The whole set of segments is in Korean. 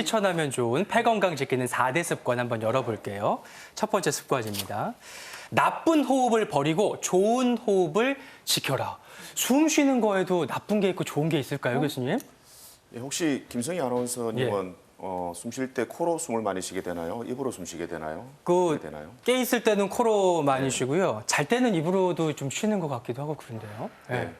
실천하면 좋은 폐 건강 지키는 4대 습관 한번 열어볼게요. 첫 번째 습관입니다. 나쁜 호흡을 버리고 좋은 호흡을 지켜라. 숨 쉬는 거에도 나쁜 게 있고 좋은 게 있을까요, 교수님? 예, 혹시 김성희 아나운서님은 숨 쉴 때 코로 숨을 많이 쉬게 되나요? 입으로 숨 쉬게 되나요? 어떻게 되나요? 깨 있을 때는 코로 많이 쉬고요. 잘 때는 입으로도 좀 쉬는 것 같기도 하고 그런데요. 네.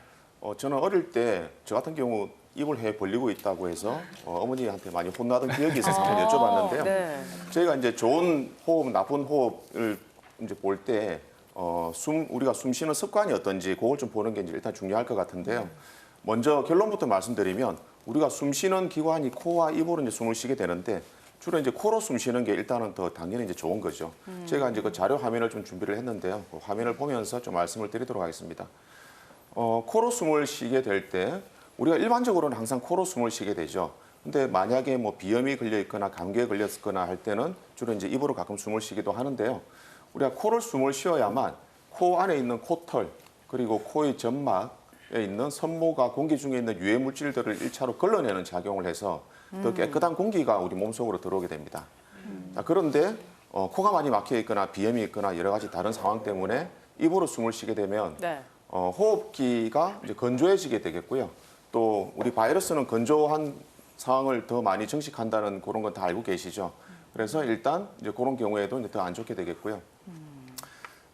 저는 어릴 때 저 같은 경우 입을 해 벌리고 있다고 해서 어머니한테 많이 혼나던 기억이 있어서 한번 여쭤봤는데요. 네. 저희가 이제 좋은 호흡, 나쁜 호흡을 이제 볼 때 우리가 숨 쉬는 습관이 어떤지 그걸 좀 보는 게 이제 일단 중요할 것 같은데요. 먼저 결론부터 말씀드리면 우리가 숨 쉬는 기관이 코와 입으로 이제 숨을 쉬게 되는데 주로 이제 코로 숨 쉬는 게 일단은 더 당연히 이제 좋은 거죠. 제가 이제 그 자료 화면을 좀 준비를 했는데요. 그 화면을 보면서 좀 말씀을 드리도록 하겠습니다. 코로 숨을 쉬게 될 때 우리가 일반적으로는 항상 코로 숨을 쉬게 되죠. 근데 만약에 뭐 비염이 걸려 있거나 감기에 걸렸거나 할 때는 주로 이제 입으로 가끔 숨을 쉬기도 하는데요. 우리가 코를 숨을 쉬어야만 코 안에 있는 코털 그리고 코의 점막에 있는 섬모가 공기 중에 있는 유해 물질들을 1차로 걸러내는 작용을 해서 더 깨끗한 공기가 우리 몸속으로 들어오게 됩니다. 자, 그런데 코가 많이 막혀 있거나 비염이 있거나 여러 가지 다른 상황 때문에 입으로 숨을 쉬게 되면 네. 호흡기가 이제 건조해지게 되겠고요. 또 우리 바이러스는 건조한 상황을 더 많이 증식한다는 그런 건 다 알고 계시죠. 그래서 일단 이제 그런 경우에도 더 안 좋게 되겠고요.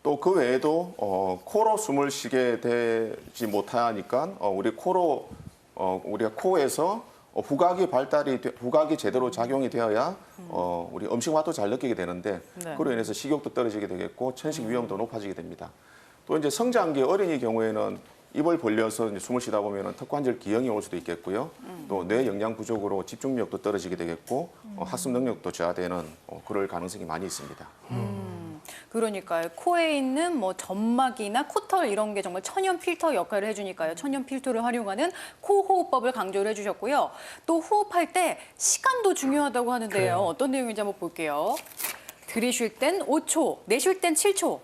또 그 외에도 코로 숨을 쉬게 되지 못하니까 우리가 코에서 후각이 제대로 작용이 되어야 우리 음식 맛도 잘 느끼게 되는데 네. 그로 인해서 식욕도 떨어지게 되겠고 천식 위험도 높아지게 됩니다. 또 이제 성장기 어린이 경우에는 입을 벌려서 이제 숨을 쉬다 보면 턱관절 기형이 올 수도 있겠고요. 또 뇌 영양 부족으로 집중력도 떨어지게 되겠고 학습 능력도 저하되는 그럴 가능성이 많이 있습니다. 그러니까요. 코에 있는 뭐 점막이나 코털 이런 게 정말 천연 필터 역할을 해주니까요. 천연 필터를 활용하는 코 호흡법을 강조를 해주셨고요. 또 호흡할 때 시간도 중요하다고 하는데요. 그래요. 어떤 내용인지 한번 볼게요. 들이쉴 땐 5초, 내쉴 땐 7초.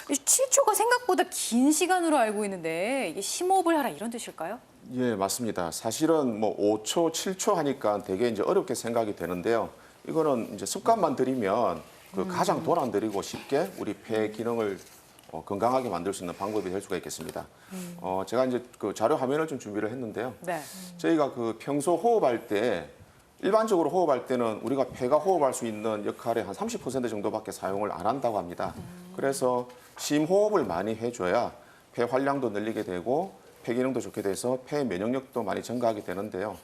7초가 생각보다 긴 시간으로 알고 있는데 이게 심호흡을 하라 이런 뜻일까요? 예, 맞습니다. 사실은 뭐 5초, 7초 하니까 되게 이제 어렵게 생각이 되는데요. 이거는 이제 습관만 들이면 가장 도난들이고 쉽게 우리 폐 기능을 건강하게 만들 수 있는 방법이 될 수가 있겠습니다. 제가 이제 그 자료 화면을 좀 준비를 했는데요. 네. 저희가 그 평소 호흡할 때 일반적으로 호흡할 때는 우리가 폐가 호흡할 수 있는 역할의 한 30% 정도밖에 사용을 안 한다고 합니다. 그래서 심호흡을 많이 해줘야 폐 활량도 늘리게 되고 폐 기능도 좋게 돼서 폐 면역력도 많이 증가하게 되는데요.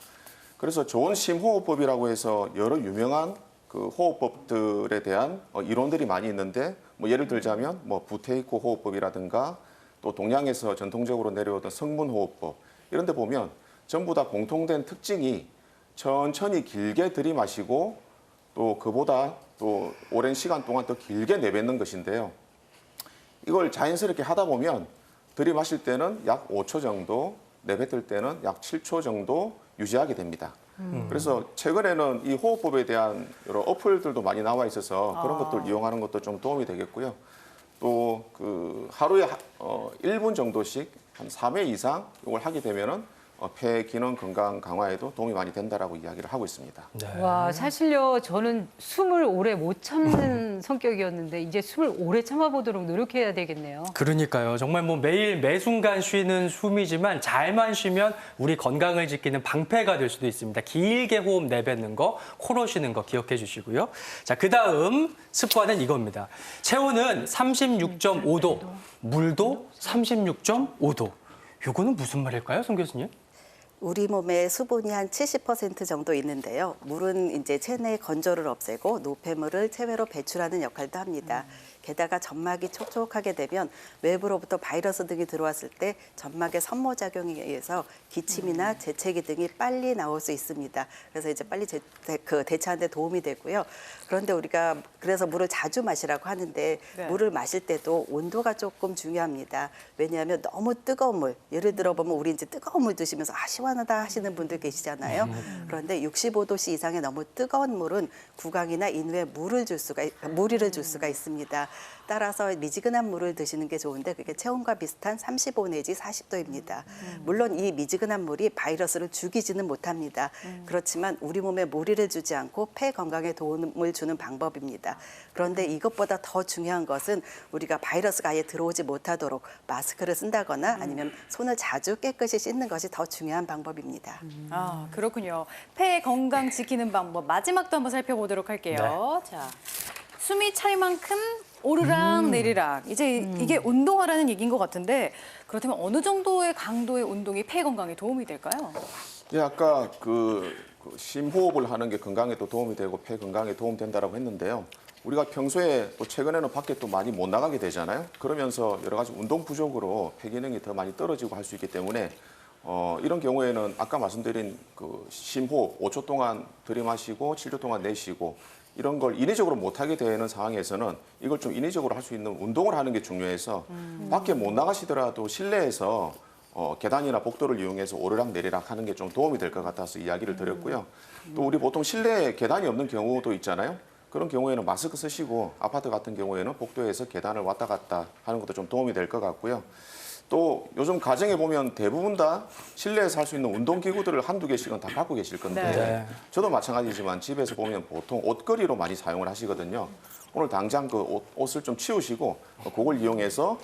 그래서 좋은 심호흡법이라고 해서 여러 유명한 그 호흡법들에 대한 이론들이 많이 있는데 뭐 예를 들자면 뭐 부테이크 호흡법이라든가 또 동양에서 전통적으로 내려오던 성문호흡법 이런 데 보면 전부 다 공통된 특징이 천천히 길게 들이마시고 또 그보다 또 오랜 시간 동안 더 길게 내뱉는 것인데요. 이걸 자연스럽게 하다 보면 들이마실 때는 약 5초 정도, 내뱉을 때는 약 7초 정도 유지하게 됩니다. 그래서 최근에는 이 호흡법에 대한 여러 어플들도 많이 나와 있어서 그런 것들 이용하는 것도 좀 도움이 되겠고요. 또 그 하루에 1분 정도씩 한 3회 이상 이걸 하게 되면은 폐 기능 건강 강화에도 도움이 많이 된다라고 이야기를 하고 있습니다. 네. 와, 사실요, 저는 숨을 오래 못 참는 성격이었는데 이제 숨을 오래 참아보도록 노력해야 되겠네요. 그러니까요. 정말 뭐 매일 매 순간 쉬는 숨이지만 잘만 쉬면 우리 건강을 지키는 방패가 될 수도 있습니다. 길게 호흡 내뱉는 거, 코로 쉬는 거 기억해 주시고요. 자, 그다음 습관은 이겁니다. 체온은 36.5도, 물도 36.5도. 요거는 무슨 말일까요, 송 교수님? 우리 몸에 수분이 한 70% 정도 있는데요. 물은 이제 체내 건조를 없애고 노폐물을 체외로 배출하는 역할도 합니다. 게다가 점막이 촉촉하게 되면 외부로부터 바이러스 등이 들어왔을 때 점막의 선모작용에 의해서 기침이나 재채기 등이 빨리 나올 수 있습니다. 그래서 이제 빨리 대처하는 데 도움이 되고요. 그런데 우리가 그래서 물을 자주 마시라고 하는데 네. 물을 마실 때도 온도가 조금 중요합니다. 왜냐하면 너무 뜨거운 물, 예를 들어 보면 우리 이제 뜨거운 물 드시면서 시원하다 하시는 분들 계시잖아요. 그런데 65도씨 이상의 너무 뜨거운 물은 구강이나 인후에 무리를 줄 수가 있습니다. 따라서 미지근한 물을 드시는 게 좋은데 그게 체온과 비슷한 35 내지 40도입니다. 물론 이 미지근한 물이 바이러스를 죽이지는 못합니다. 그렇지만 우리 몸에 무리를 주지 않고 폐 건강에 도움을 주는 방법입니다. 그런데 이것보다 더 중요한 것은 우리가 바이러스가 아예 들어오지 못하도록 마스크를 쓴다거나 아니면 손을 자주 깨끗이 씻는 것이 더 중요한 방법입니다. 아, 그렇군요. 폐 건강 지키는 방법 마지막도 한번 살펴보도록 할게요. 자, 숨이 찰 만큼 오르락 내리락. 이제 이게 운동하라는 얘기인 것 같은데 그렇다면 어느 정도의 강도의 운동이 폐 건강에 도움이 될까요? 예, 아까 그 심호흡을 하는 게 건강에도 도움이 되고 폐 건강에 도움 된다라고 했는데요. 우리가 평소에 또 최근에는 밖에 또 많이 못 나가게 되잖아요. 그러면서 여러 가지 운동 부족으로 폐 기능이 더 많이 떨어지고 할 수 있기 때문에 이런 경우에는 아까 말씀드린 그 심호흡 5초 동안 들이마시고 7초 동안 내쉬고 이런 걸 인위적으로 못하게 되는 상황에서는 이걸 좀 인위적으로 할 수 있는 운동을 하는 게 중요해서 밖에 못 나가시더라도 실내에서 계단이나 복도를 이용해서 오르락 내리락 하는 게 좀 도움이 될 것 같아서 이야기를 드렸고요. 또 우리 보통 실내에 계단이 없는 경우도 있잖아요. 그런 경우에는 마스크 쓰시고 아파트 같은 경우에는 복도에서 계단을 왔다 갔다 하는 것도 좀 도움이 될 것 같고요. 또 요즘 가정에 보면 대부분 다 실내에서 할 수 있는 운동기구들을 한두 개씩은 다 갖고 계실 건데 네. 저도 마찬가지지만 집에서 보면 보통 옷걸이로 많이 사용을 하시거든요. 오늘 당장 그 옷을 좀 치우시고 그걸 이용해서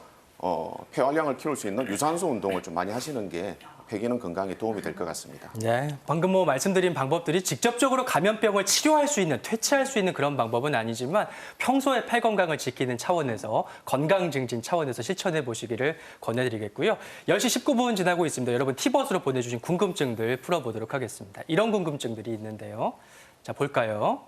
폐활량을 키울 수 있는 유산소 운동을 좀 많이 하시는 게 폐기능 건강에 도움이 될 것 같습니다. 네, 방금 말씀드린 방법들이 직접적으로 감염병을 치료할 수 있는, 퇴치할 수 있는 그런 방법은 아니지만 평소에 폐 건강을 지키는 차원에서 건강 증진 차원에서 실천해 보시기를 권해드리겠고요. 10시 19분 지나고 있습니다. 여러분 티벗으로 보내주신 궁금증들 풀어보도록 하겠습니다. 이런 궁금증들이 있는데요. 자, 볼까요?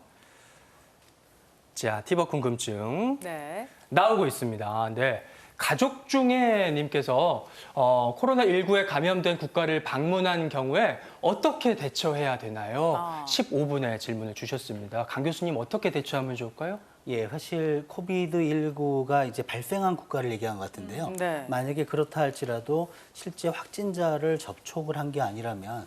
자, 티벗 궁금증 네. 나오고 있습니다. 네. 가족 중에 님께서 코로나19에 감염된 국가를 방문한 경우에 어떻게 대처해야 되나요? 15분의 질문을 주셨습니다. 강 교수님 어떻게 대처하면 좋을까요? 예, 사실 코비드19가 이제 발생한 국가를 얘기한 것 같은데요. 네. 만약에 그렇다 할지라도 실제 확진자를 접촉을 한 게 아니라면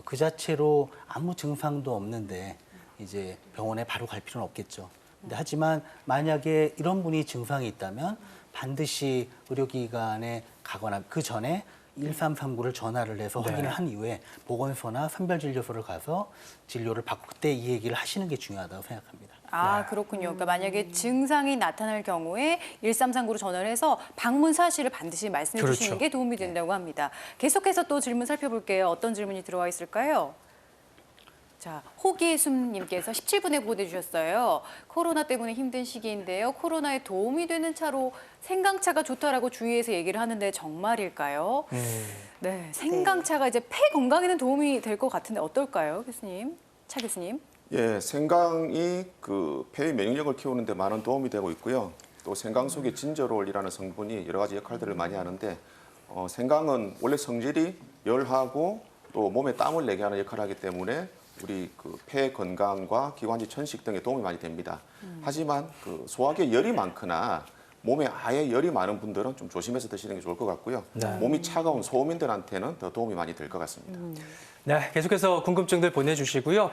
그 자체로 아무 증상도 없는데 이제 병원에 바로 갈 필요는 없겠죠. 근데 하지만 만약에 이런 분이 증상이 있다면 반드시 의료기관에 가거나 그 전에 1339를 전화를 해서 확인을 한 이후에 보건소나 선별진료소를 가서 진료를 받고 그때 이 얘기를 하시는 게 중요하다고 생각합니다. 아, 그렇군요. 그러니까 만약에 증상이 나타날 경우에 1339로 전화를 해서 방문 사실을 반드시 말씀해 주시는 그렇죠. 게 도움이 된다고 합니다. 계속해서 또 질문 살펴볼게요. 어떤 질문이 들어와 있을까요? 자, 호기숨님께서 17분에 보내주셨어요. 코로나 때문에 힘든 시기인데요. 코로나에 도움이 되는 차로 생강차가 좋다라고 주위에서 얘기를 하는데 정말일까요? 네, 생강차가 이제 폐 건강에는 도움이 될 것 같은데 어떨까요, 교수님? 차 교수님? 예, 생강이 그 폐의免疫力을 키우는 데 많은 도움이 되고 있고요. 또 생강 속에 진저롤이라는 성분이 여러 가지 역할들을 많이 하는데 생강은 원래 성질이 열하고 또 몸에 땀을 내게 하는 역할을 하기 때문에 우리 그 폐 건강과 기관지 천식 등에 도움이 많이 됩니다. 하지만 그 소화기에 열이 많거나 몸에 아예 열이 많은 분들은 좀 조심해서 드시는 게 좋을 것 같고요. 네. 몸이 차가운 소음인들한테는 더 도움이 많이 될 것 같습니다. 네, 계속해서 궁금증들 보내주시고요.